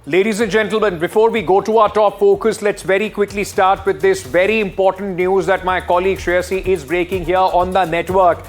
Ladies and gentlemen, before we go to our top focus, let's very quickly start with this very important news that my colleague Shreyasi is breaking here on the network.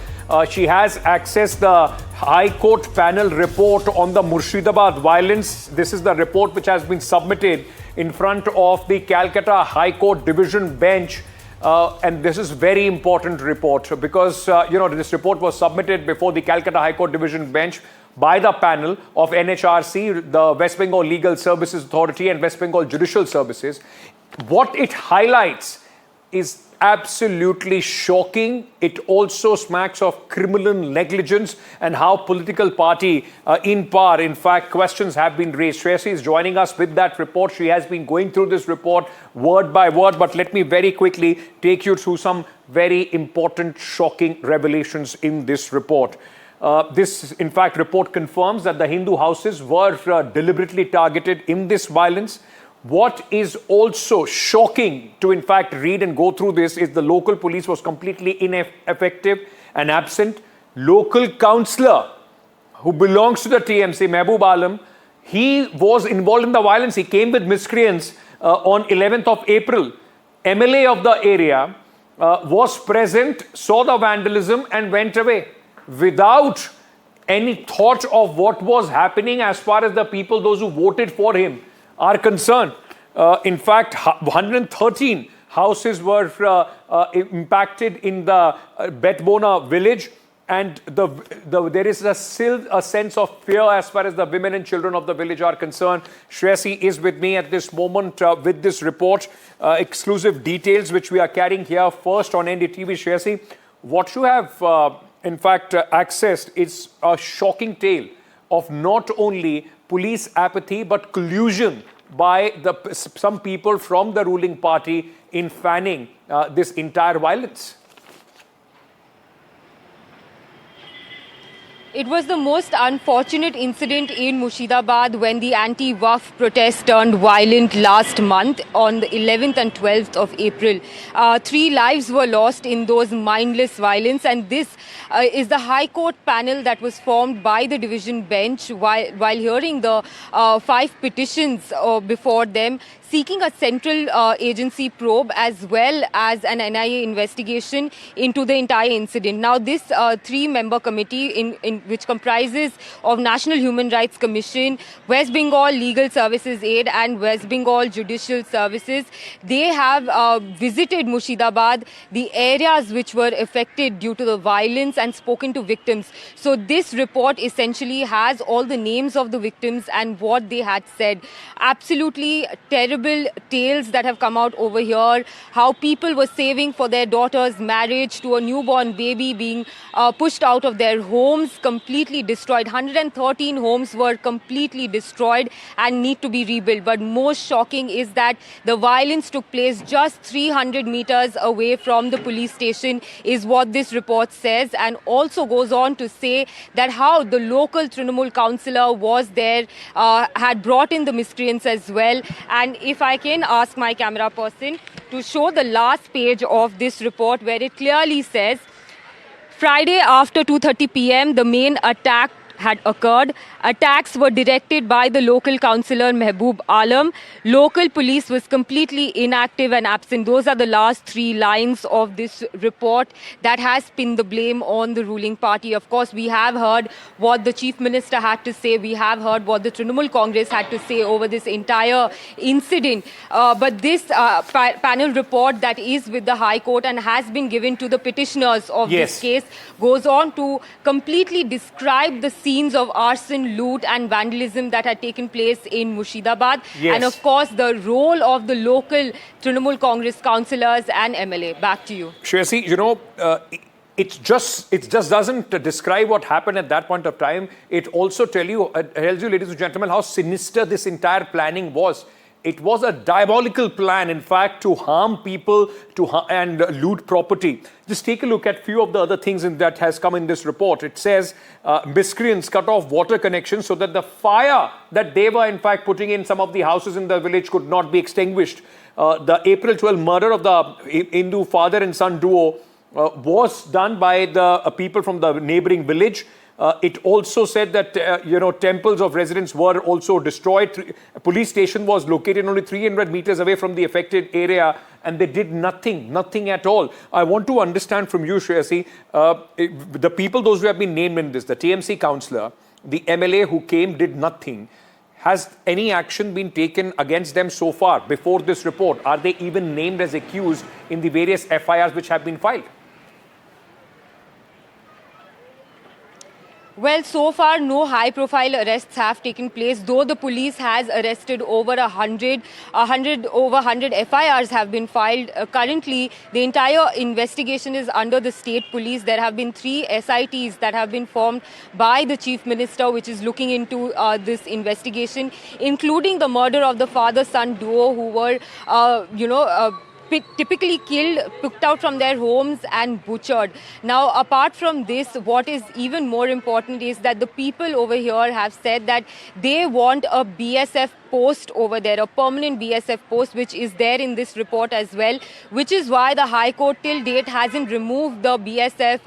She has accessed the High Court panel report on the Murshidabad violence. This is the report which has been submitted in front of the Calcutta High Court Division bench. And this is very important report because, this report was submitted before the Calcutta High Court Division bench by the panel of NHRC, the West Bengal Legal Services Authority and West Bengal Judicial Services. What it highlights is absolutely shocking. It also smacks of criminal negligence and how political party in power, in fact, questions have been raised. Shreyasi is joining us with that report. She has been going through this report word by word, but let me very quickly take you through some very important, shocking revelations in this report. This, in fact, report confirms that the Hindu houses were deliberately targeted in this violence. What is also shocking to, in fact, read and go through this is the local police was completely ineffective and absent. Local councillor who belongs to the TMC, Mehboob Alam, he was involved in the violence. He came with miscreants on 11th of April. MLA of the area was present, saw the vandalism and went away without any thought of what was happening as far as the people, those who voted for him, are concerned. In fact, 113 houses were impacted in the Betbona village, and there is still a sense of fear as far as the women and children of the village are concerned. Shreyasi is with me at this moment with this report, exclusive details which we are carrying here first on NDTV. Shreyasi, what you have in fact accessed is a shocking tale of not only police apathy but collusion by some people from the ruling party in fanning this entire violence. It was the most unfortunate incident in Murshidabad when the anti-Waqf protest turned violent last month on the 11th and 12th of April. 3 lives were lost in those mindless violence, and this is the High Court panel that was formed by the division bench while hearing the 5 petitions before them, seeking a central agency probe as well as an NIA investigation into the entire incident. Now, this 3-member committee, which comprises of National Human Rights Commission, West Bengal Legal Services Aid and West Bengal Judicial Services, they have visited Murshidabad, the areas which were affected due to the violence, and spoken to victims. So this report essentially has all the names of the victims and what they had said. Absolutely terrible tales that have come out over here, how people were saving for their daughter's marriage, to a newborn baby being pushed out of their homes, completely destroyed. 113 homes were completely destroyed and need to be rebuilt. But most shocking is that the violence took place just 300 meters away from the police station, is what this report says, and also goes on to say that how the local Trinamool councillor was there, had brought in the miscreants as well. And if I can ask my camera person to show the last page of this report, where it clearly says, Friday after 2:30 p.m., the main attack had occurred. Attacks were directed by the local councillor Mehboob Alam. Local police was completely inactive and absent. Those are the last 3 lines of this report that has pinned the blame on the ruling party. Of course, we have heard what the Chief Minister had to say. We have heard what the Trinamool Congress had to say over this entire incident. But this panel report that is with the High Court and has been given to the petitioners of this case goes on to completely describe the scenes of arson, loot and vandalism that had taken place in Murshidabad. And of course, the role of the local Trinamool Congress councillors and MLA. Back to you. Shreyasi, it just doesn't describe what happened at that point of time. It also tells you, ladies and gentlemen, how sinister this entire planning was. It was a diabolical plan, in fact, to harm people and loot property. Just take a look at a few of the other things that has come in this report. It says miscreants cut off water connections so that the fire that they were, in fact, putting in some of the houses in the village could not be extinguished. The April 12 murder of the Hindu father and son duo was done by the people from the neighboring village. It also said that, temples of residents were also destroyed. A police station was located only 300 meters away from the affected area, and they did nothing at all. I want to understand from you, Shreyasi, the people, those who have been named in this, the TMC councillor, the MLA who came, did nothing. Has any action been taken against them so far before this report? Are they even named as accused in the various FIRs which have been filed? Well, so far, no high-profile arrests have taken place, though the police has arrested over 100 FIRs have been filed. Currently, the entire investigation is under the state police. There have been 3 SITs that have been formed by the Chief Minister, which is looking into this investigation, including the murder of the father-son duo who were, typically killed, picked out from their homes and butchered. Now, apart from this, what is even more important is that the people over here have said that they want a BSF post over there, a permanent BSF post, which is there in this report as well, which is why the High Court till date hasn't removed the BSF,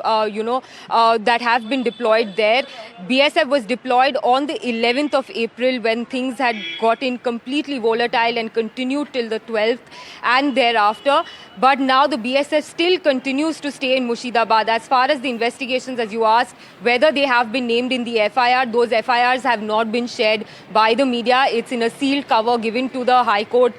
that have been deployed there. BSF was deployed on the 11th of April when things had gotten completely volatile and continued till the 12th and thereafter. But now the BSF still continues to stay in Murshidabad. As far as the investigations, as you asked, whether they have been named in the FIR, those FIRs have not been shared by the media. It's in a sealed cover given to the High Court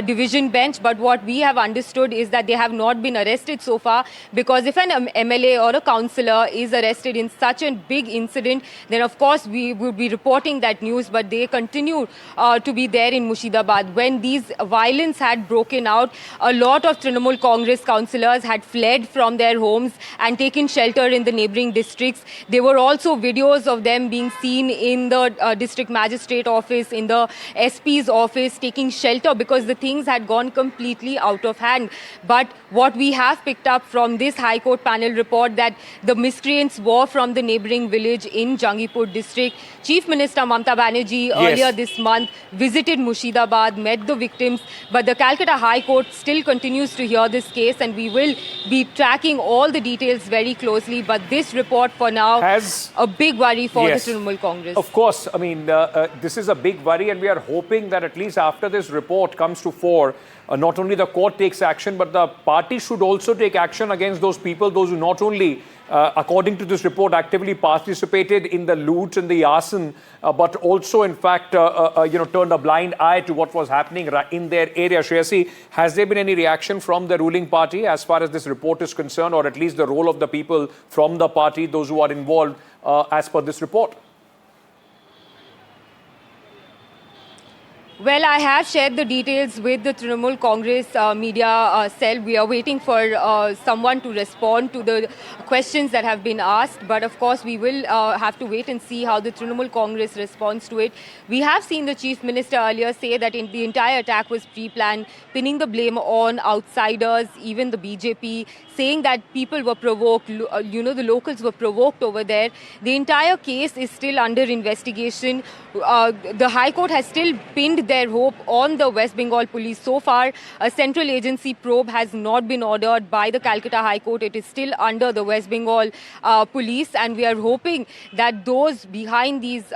division bench. But what we have understood is that they have not been arrested so far, because if an MLA or a councillor is arrested in such a big incident, then of course we would be reporting that news. But they continue to be there in Murshidabad. When these violence had broken out, a lot of Trinamool Congress councillors had fled from their homes and taken shelter in the neighbouring districts. There were also videos of them being seen in the district magistrate office, in the SP's office, taking shelter because the things had gone completely out of hand. But what we have picked up from this High Court panel report, that the miscreants were from the neighbouring village in Jangipur district. Chief Minister Mamata Banerjee earlier this month visited Murshidabad, met the victims, but the Calcutta High Court still continues to hear this case, and we will be tracking all the details very closely. But this report for now has a big worry for the Trinamool Congress. Of course, I mean, this is a big worry, and we are hoping that at least after this report comes to fore, not only the court takes action, but the party should also take action against those people, those who not only, according to this report, actively participated in the loot and the arson, but also, in fact, turned a blind eye to what was happening in their area. Shreyasi, has there been any reaction from the ruling party as far as this report is concerned, or at least the role of the people from the party, those who are involved, as per this report? Well, I have shared the details with the Trinamool Congress media cell. We are waiting for someone to respond to the questions that have been asked. But of course, we will have to wait and see how the Trinamool Congress responds to it. We have seen the Chief Minister earlier say that the entire attack was pre-planned, pinning the blame on outsiders, even the BJP, saying that people were provoked, the locals were provoked over there. The entire case is still under investigation. The High Court has still pinned their hope on the West Bengal police. So far, a central agency probe has not been ordered by the Calcutta High Court. It is still under the West Bengal police, and we are hoping that those behind these,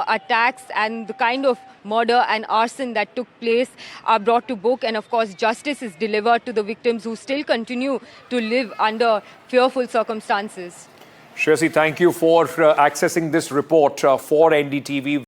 attacks and the kind of murder and arson that took place are brought to book, and of course justice is delivered to the victims who still continue to live under fearful circumstances. Shreyasi, thank you for accessing this report for NDTV.